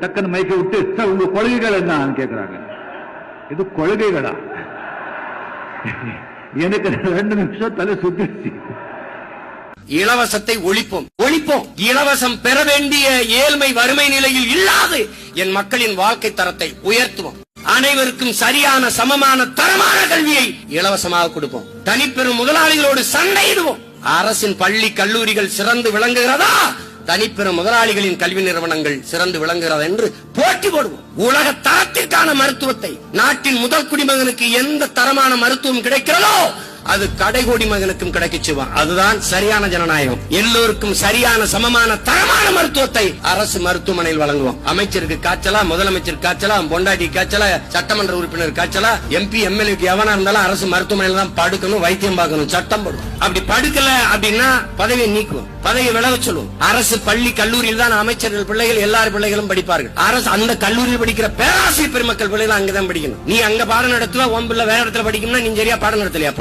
டக்குன்னு மைக்க விட்டு உங்க கொள்கைகள் என்ன கேட்கிறாங்க. இது கொள்கைகளா? எனக்கு 2 நிமிஷம் தலை சுத்திடுச்சு. இலவசத்தை ஒழிப்போம் ஒழிப்போம். இலவசம் பெற வேண்டிய ஏழ்மை வறுமை நிலையில் இல்லாது என் மக்களின் வாழ்க்கை தரத்தை உயர்த்துவோம். அனைவருக்கும் சரியான சமமான தரமான கல்வியை இலவசமாக கொடுப்போம். தனிப்பெரும் முதலாளிகளோடு சண்டையிடுவோம். அரசின் பள்ளி கல்லூரிகள் சிறந்து விளங்குகிறதா, தனிப்பெரும் முதலாளிகளின் கல்வி நிறுவனங்கள் சிறந்து விளங்குகிறது என்று போட்டி போடுவோம். உலக தரத்திற்கான மருத்துவத்தை நாட்டின் முதல் குடிமகனுக்கு எந்த தரமான மருத்துவம் கிடைக்கிறதோ அது கடைகோடி மகனுக்கும் கிடைக்கச்சுவான். அதுதான் சரியான ஜனநாயகம். எல்லோருக்கும் சரியான சமமான தரமான மருத்துவத்தை அரசு மருத்துவமனையில் வழங்குவோம். அமைச்சருக்கு காய்ச்சலா, முதலமைச்சருக்கு காய்ச்சலா, பொண்டாட்டி காய்ச்சலா, சட்டமன்ற உறுப்பினர் காய்ச்சலா, MP MLA எவனா இருந்தாலும் அரசு மருத்துவமனையில் தான் படுக்கணும், வைத்தியம் பார்க்கணும், சட்டம் போடும். அப்படி படுக்கல அப்படின்னா பதவியை நீக்குவோம், பதவியை விலக சொல்லுவோம். அரசு பள்ளி கல்லூரியில் தான் அமைச்சர்கள் பிள்ளைகள் எல்லார் பிள்ளைகளும் படிப்பார்கள். அரசு அந்த கல்லூரியில் படிக்கிற பேராசிரியர் பெருமக்கள் பிள்ளைகள் அங்கதான் படிக்கணும். நீ அங்க பாடம் நடத்துவ, உன் பிள்ளை வேற இடத்துல படிக்கணும்னா நீ சரியா பாடம் நடத்தலையா?